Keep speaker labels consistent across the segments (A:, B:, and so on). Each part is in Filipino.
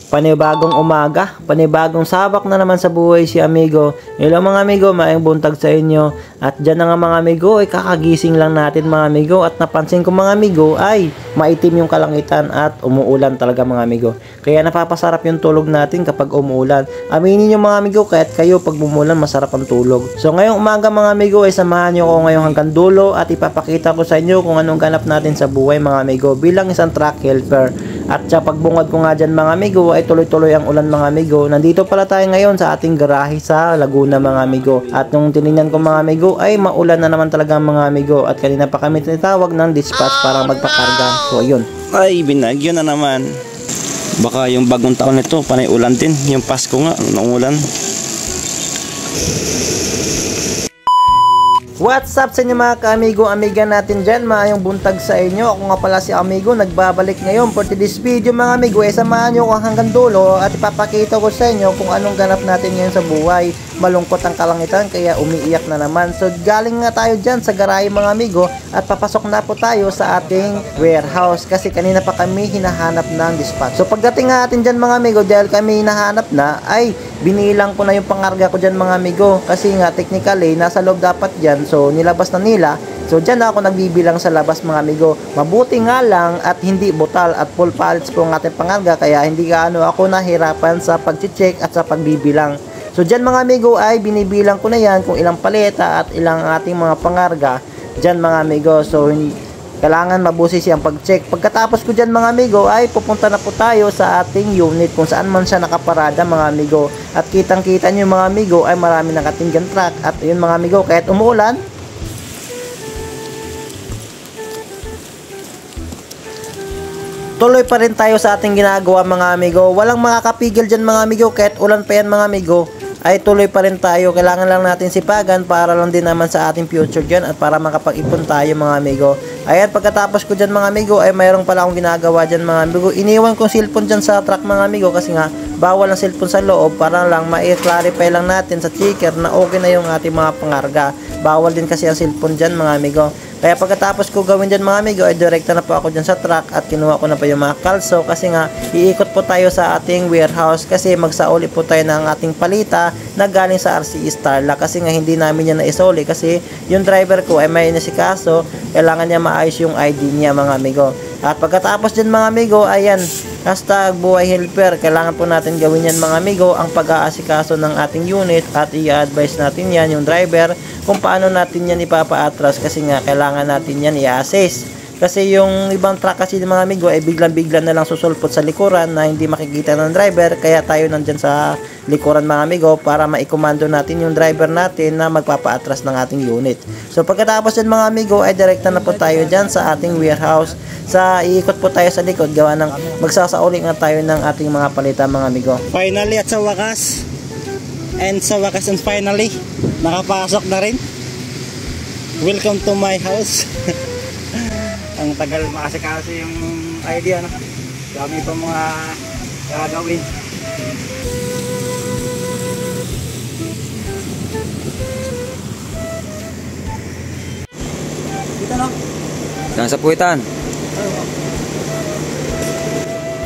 A: Panibagong umaga, panibagong sabak na naman sa buhay si amigo. Hello mga amigo, maayong buntag sa inyo. At dyan na nga mga amigo, ay kakagising lang natin mga amigo. At napansin ko mga amigo ay maitim yung kalangitan at umuulan talaga mga amigo. Kaya napapasarap yung tulog natin kapag umuulan. Aminin nyo mga amigo, kahit kayo pag bumulan masarap ang tulog. So ngayong umaga mga amigo ay samahan nyo ko ngayong hanggang dulo at ipapakita ko sa inyo kung anong ganap natin sa buhay mga amigo bilang isang truck helper. At sa pagbungad ko nga dyan mga amigo ay tuloy-tuloy ang ulan mga amigo. Nandito pala tayo ngayon sa ating garahe sa Laguna mga amigo. At nung tinignan ko mga amigo ay maulan na naman talaga mga amigo. At kanina pa kami tinatawag ng dispatch para magpakarga. So ayun.
B: Ay, binagyo na naman. Baka yung bagong taon nito panay ulan din. Yung Pasko nga, nung ulan.
A: What's up sa inyo mga ka-amigo, amiga natin dyan, maayong buntag sa inyo. Ako nga pala si amigo, nagbabalik ngayon for today's video mga amigo. Samahan nyo ko hanggang dulo at ipapakita ko sa inyo kung anong ganap natin ngayon sa buhay. Malungkot ang kalangitan kaya umiiyak na naman. So galing nga tayo dyan sa garahe mga amigo at papasok na po tayo sa ating warehouse kasi kanina pa kami hinahanap ng dispatch. So pagdating nga natin dyan mga amigo, dahil kami hinahanap na ay binilang ko na yung pangarga ko dyan mga amigo kasi nga technically nasa loob dapat dyan. So nilabas na nila. So dyan ako nagbibilang sa labas mga amigo. Mabuti nga lang at hindi butal at full pallets po ang ating pangarga kaya hindi gaano ako nahirapan sa pag-check at sa pagbibilang. So dyan mga amigo ay binibilang ko na yan kung ilang paleta at ilang ating mga pangarga dyan mga amigo. So kailangan mabusi siyang pag-check. Pagkatapos ko dyan mga amigo ay pupunta na po tayo sa ating unit kung saan man siya nakaparada mga amigo. At kitang kita nyo mga amigo ay marami nakatinggan truck. At yun mga amigo, kahit umuulan, tuloy pa rin tayo sa ating ginagawa mga amigo. Walang makakapigil dyan mga amigo, kahit ulan pa yan mga amigo ay tuloy pa rin tayo. Kailangan lang natin sipagan para lang din naman sa ating future dyan at para makapag-ipon tayo mga amigo. Ayan, pagkatapos ko dyan mga amigo ay mayroong pala akong ginagawa dyan mga amigo. Iniwan kong cellphone dyan sa truck mga amigo kasi nga bawal ang cellphone sa loob para lang ma-clarify lang natin sa checker na okay na yung ating mga pangarga. Bawal din kasi ang cellphone dyan mga amigo. Kaya pagkatapos ko gawin dyan mga amigo ay direkta na po ako dyan sa truck at kinuha ko na pa yung mga kalso kasi nga iikot po tayo sa ating warehouse kasi magsauli po tayo ng ating palita na galing sa RCE Starla kasi nga hindi namin yan naisuli kasi yung driver ko ay may inasikaso, kailangan niya maayos yung ID niya mga amigo. At pagkatapos dyan mga amigo, ayan, hashtag buhay helper, kailangan po natin gawin yan mga amigo ang pag-aasikaso ng ating unit at i-advise natin yan yung driver kung paano natin yan ipapa-atras kasi nga kailangan natin yan i-assess. Kasi yung ibang truck kasi mga amigo ay biglang-biglang na lang susulpot sa likuran na hindi makikita ng driver kaya tayo nandyan sa likuran mga amigo para maikomando natin yung driver natin na magpapa-atras ng ating unit. So pagkatapos yan mga amigo ay direkta na po tayo dyan sa ating warehouse. Sa iikot po tayo sa likod gawa ng magsasauli nga tayo ng ating mga palita mga amigo.
B: Finally at sa wakas. And finally, nakapasok na rin. Welcome to my house. Ang tagal makasikaso yung idea, no? Dami pa mga gagawin. Dito, no?
C: Nasa puwitan.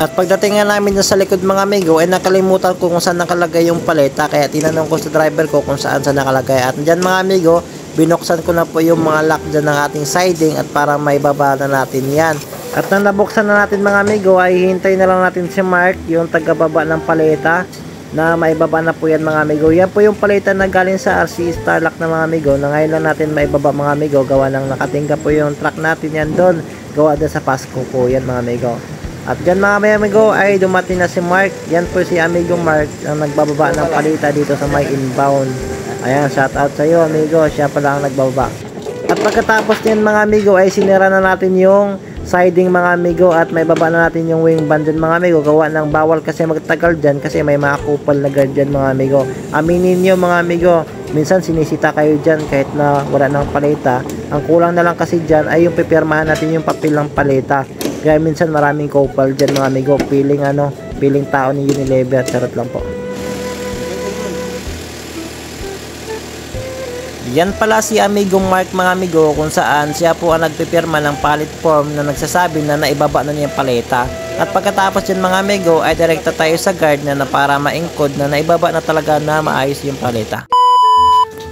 A: At pagdating nga namin sa likod mga amigo ay nakalimutan ko kung saan nakalagay yung paleta kaya tinanong ko sa driver ko kung saan nakalagay. At dyan mga amigo, binuksan ko na po yung mga lock dyan ng ating siding at para may baba na natin yan. At nang nabuksan na natin mga amigo ay hintay na lang natin si Mark, yung tagababa ng paleta na may baba na po yan mga amigo. Yan po yung paleta na galing sa RCE Starlock na mga amigo na ngayon lang natin may baba mga amigo gawa ng nakatingga po yung truck natin yan doon gawa doon sa Pasko po yan mga amigo. At dyan mga amigo ay dumating na si Mark. Yan po si amigo Mark ang nagbababa ng palita dito sa may inbound. Ayan, shout out sa iyo amigo, siya pala ang nagbababa. At pagkatapos niyan mga amigo ay sinira na natin yung siding mga amigo at may baba na natin yung wing band dyan mga amigo gawa ng bawal kasi magtagal dyan kasi may mga kupal na guard dyan mga amigo. Aminin nyo mga amigo, minsan sinisita kayo dyan kahit na wala ng paleta. Ang kulang na lang kasi dyan ay yung pipirmahan natin yung papel ng paleta. Kaya minsan maraming kupal dyan mga amigo, piling tao ni Unilever, charot lang po. Yan pala si Amigong Mark mga amigo, kung saan siya po ang nagpipirma ng palit form na nagsasabi na naibaba na niya yung paleta. At pagkatapos yun mga amigo ay direkta tayo sa guard na para ma-encode na naibaba na talaga na maayos yung paleta.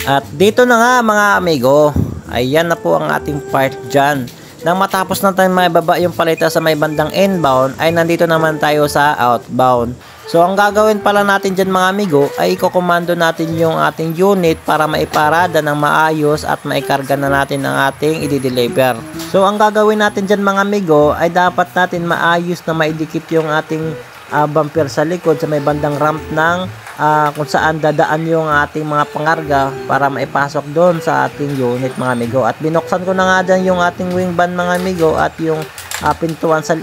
A: At dito na nga mga amigo, ayan na po ang ating part dyan. Nang matapos na tayo maibaba yung paleta sa may bandang inbound, ay nandito naman tayo sa outbound. So ang gagawin pala natin dyan mga amigo ay ikokomando natin yung ating unit para maiparada ng maayos at maikarga na natin ang ating i-deliver. So ang gagawin natin dyan mga amigo ay dapat natin maayos na maidikit yung ating bumper sa likod sa may bandang ramp ng kung saan dadaan yung ating mga pangarga para maipasok doon sa ating unit mga amigo. At binuksan ko na nga dyan yung ating wing van mga amigo at yung pintuan sa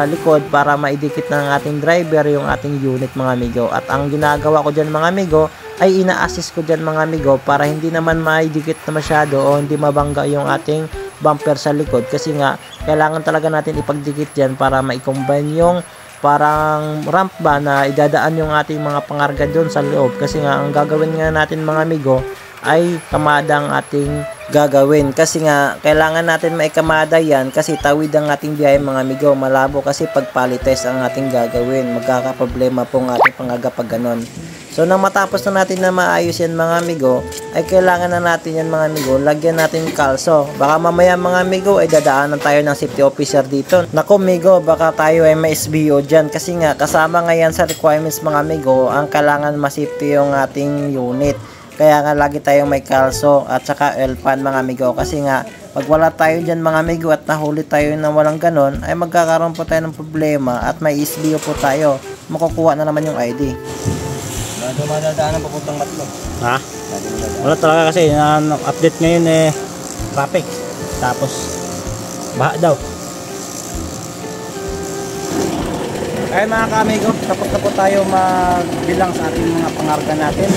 A: likod para maidikit ng ating driver yung ating unit mga amigo. At ang ginagawa ko dyan mga amigo ay ina-assist ko dyan mga amigo para hindi naman maidikit na masyado o hindi mabangga yung ating bumper sa likod, kasi nga kailangan talaga natin ipagdikit dyan para ma-combine yung parang ramp ba na idadaan yung ating mga pangarga doon sa loob. Kasi nga ang gagawin nga natin mga amigo ay kamada ang ating gagawin, kasi nga kailangan natin maikamada yan kasi tawid ang ating biyahe mga amigo. Malabo kasi pag palites ang ating gagawin, magkakaproblema po ang ating pangarga pag ganon. So nang matapos na natin na maayos yan mga amigo, ay kailangan na natin yan mga amigo, lagyan natin kalso. Baka mamaya mga amigo ay dadaanan tayo ng safety officer dito. Naku amigo, baka tayo ay may SBO dyan, kasi nga kasama nga yan sa requirements mga amigo ang kailangan ma-safety yung ating unit. Kaya nga lagi tayong may kalso at saka oil pan mga amigo, kasi nga pag wala tayo dyan mga amigo at nahuli tayo na walang ganon, ay magkakaroon po tayo ng problema at may SBO po tayo, makukuha na naman yung ID.
B: Madadaanan papuntang Matlo.
D: Ha? Wala talaga kasi update ngayon traffic. Tapos baha daw.
B: Ayun mga ka-amigo, tapos na po tayo magbilang sa ating mga pangarga natin.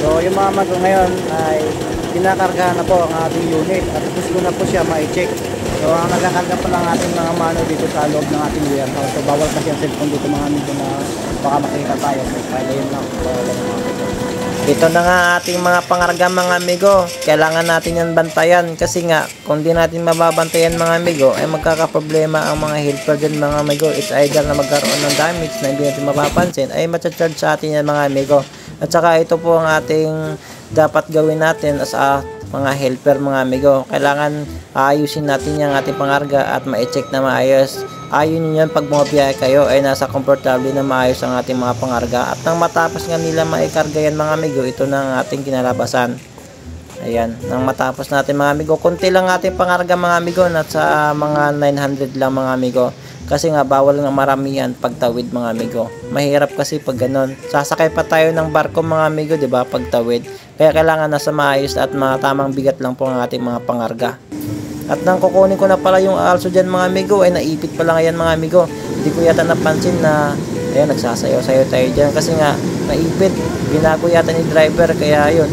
B: So yung mga amigo ngayon ay kinakargahan na po ang ating unit at gusto na po siya ma-check. So ang nagkakarga pa lang ating mga mano dito sa loob ng ating warehouse. So bawal kasi ang cellphone dito mga amigo na baka makita tayo. So kaya yun lang.
A: Ito na nga ating mga pangarga mga amigo. Kailangan natin yan bantayan, kasi nga kung di natin mababantayan mga amigo ay magkakaproblema ang mga helper dyan mga amigo. It's either na magkaroon ng damage na hindi natin mapapansin ay matcha-charge sa atin yan mga amigo. At saka ito po ang ating dapat gawin natin as mga helper mga amigo. Kailangan ayusin natin yung ating pangarga at ma-check na maayos. Ayun yun pag bumabiyahe kayo ay nasa komportable na maayos ang ating mga pangarga. At nang matapos nga nila maikarga yan mga amigo, ito na ang ating kinalabasan. Ayan, nang matapos natin mga amigo, konti lang ating pangarga mga amigo, nasa mga 900 lang mga amigo. Kasi nga bawal nga maramihan pagtawid mga amigo. Mahirap kasi pag ganon. Sasakay pa tayo ng barko mga amigo, 'di ba, pagtawid. Kaya kailangan nasa maayos at tamang bigat lang po ang ating mga pangarga. At nang kukunin ko na pala yung also dyan mga amigo, ay naipit pala ngayon mga amigo. Hindi ko yata napansin na ayan, nagsasayaw-sayaw tayo dyan kasi nga naipit. Binago yata ni driver, kaya yun,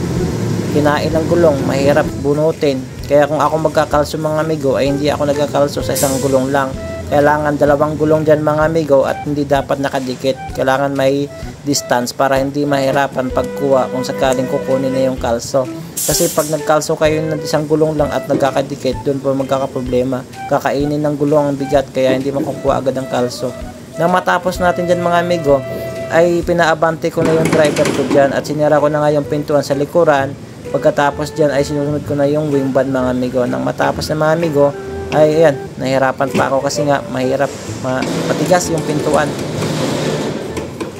A: kinain ng gulong, mahirap bunutin. Kaya kung ako magkakalso mga amigo ay hindi ako nagkakalso sa isang gulong lang. Kailangan dalawang gulong dyan mga amigo at hindi dapat nakadikit. Kailangan may distance para hindi mahirapan pagkuha kung sakaling kukunin na yung kalso. Kasi pag nagkalso kayo ng isang gulong lang at nagkakadikit, doon po magkakaproblema. Kakainin ng gulong ang bigat kaya hindi makukuha agad ang kalso. Nang matapos natin dyan mga amigo, ay pinaabante ko na yung driver ko dyan at sinira ko na nga yung pintuan sa likuran. Pagkatapos dyan ay sinunod ko na yung wing van mga amigo. Nang matapos na mga amigo, ay ayan, nahirapan pa ako kasi nga mahirap, matigas yung pintuan.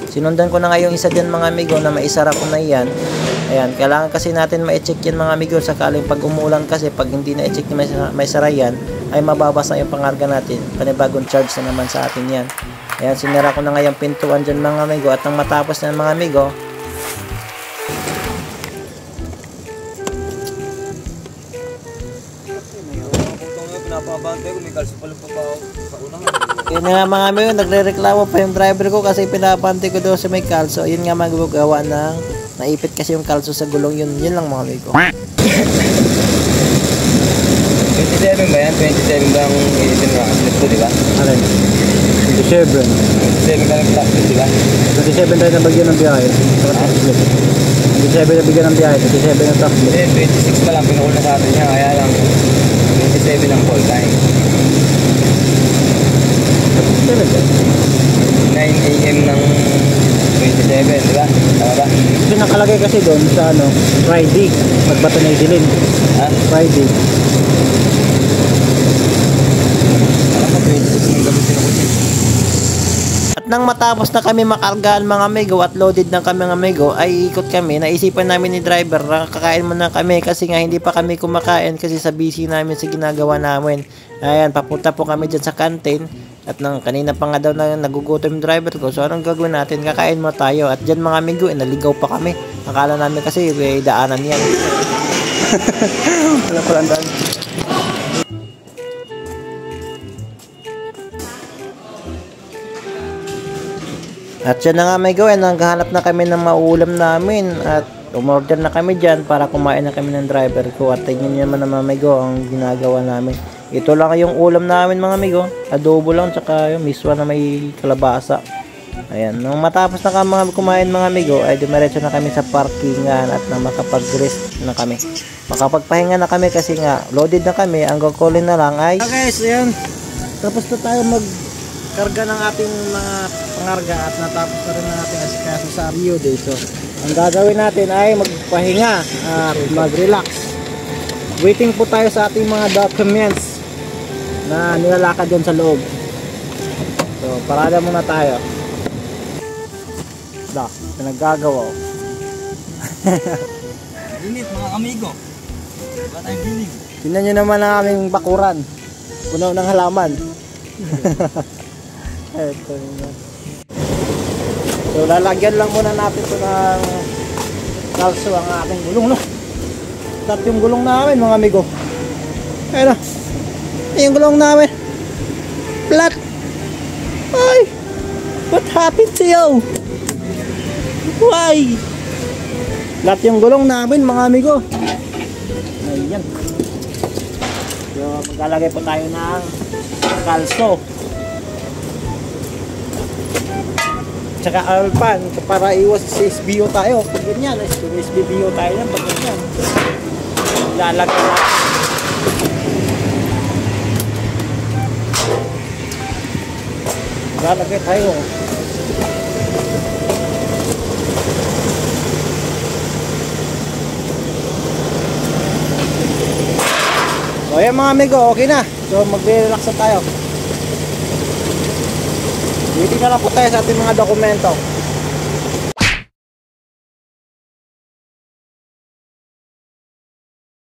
A: Sinundan ko na nga yung isa dyan mga amigo na maisara ko na yan. Ayan, kailangan kasi natin ma-check yan mga amigo sakaling pag umulan, kasi pag hindi na-check na may sara yan ay mababasa yung pangarga natin. Panibagong charge na naman sa atin yan. Ayan, sinira ko na nga yung pintuan dyan mga amigo at nang matapos na mga amigo, yun nga mga amigo, nagre-reklamo pa yung driver ko kasi pinapante ko daw sa may kalso. Yun nga magagawa ng naipit kasi yung kalso sa gulong. Yun lang mga amigo.
C: 27 ba yan? 27 ba ang ilitin mo ang slip ko, di ba?
D: Alin? 27.
C: 27 ka ng slip, di ba?
D: 27 tayo na bagyo ng biyahe. 27 na bigyan ng biyahe, 27 na taxi.
C: Hindi, 26 pa lang pinukul na sa atin niya. Kaya lang, 27 ang call time. 9 AM ng 27, di ba? Tama ba?
D: Kasi nakalagay kasi doon sa ano, Friday, magbato na isilin.
C: Ha?
D: Friday.
C: Alam mo, 26 ng gabi pinukul niya.
A: At nang matapos na kami makargaan mga amigo at loaded ng kami mga amigo, ay ikot kami. Naisipan namin ni driver na kakain muna kami kasi nga hindi pa kami kumakain kasi sa busy namin sa ginagawa namin. Ayan, papunta po kami dyan sa canteen. At nang kanina pa nga daw na nagugutom yung driver ko. So anong gagawin natin? Kakain mo tayo. At dyan mga amigo, naligaw pa kami. Akala namin kasi may daanan yan. Wala palang daan. At yan na nga may gawin, naghahanap na kami ng mauulam namin at umorder na kami dyan para kumain na kami ng driver ko. At tingnan nyo naman mga amigo ang ginagawa namin. Ito lang yung ulam namin mga amigo, adobo lang tsaka yung miswa na may kalabasa. Ayan, nung matapos na kami kumain mga amigo ay dumiretso na kami sa parkingan at na makapag-rest na kami. Makapagpahinga na kami kasi nga loaded na kami, ang gagawin na lang ay
D: Guys, ayan. Tapos na tayo magkarga ng ating mga pangarga at natapos na rin ang ating asikaso sa Rio Day. So, ang gagawin natin ay magpahinga at mag-relax. Waiting po tayo sa ating mga documents na nilalakad dyan sa loob. So, parada muna tayo. Nagagawa.
C: Init mga amigo. Ba tayong bilig?
D: Tingnan nyo naman ang aming bakuran. Puno ng halaman. Ito naman. So lalagyan lang muna natin ito ng kalso ang ating gulong, no? Start yung gulong namin mga amigo. Ayun na. Yung gulong namin. Flat. Ay! What happened to you? Why? Flat yung gulong namin mga amigo. Ayan. So maglalagay po tayo ng kalso. Tsaka alpan para iwas sa SBO tayo. Pag ganyan, SBO tayo yan. Pag ganyan, lalagay natin. Lalagay tayo. So ayan mga amigo, okay na. So magre-relax na tayo. Waiting na lang po tayo sa ating mga dokumento.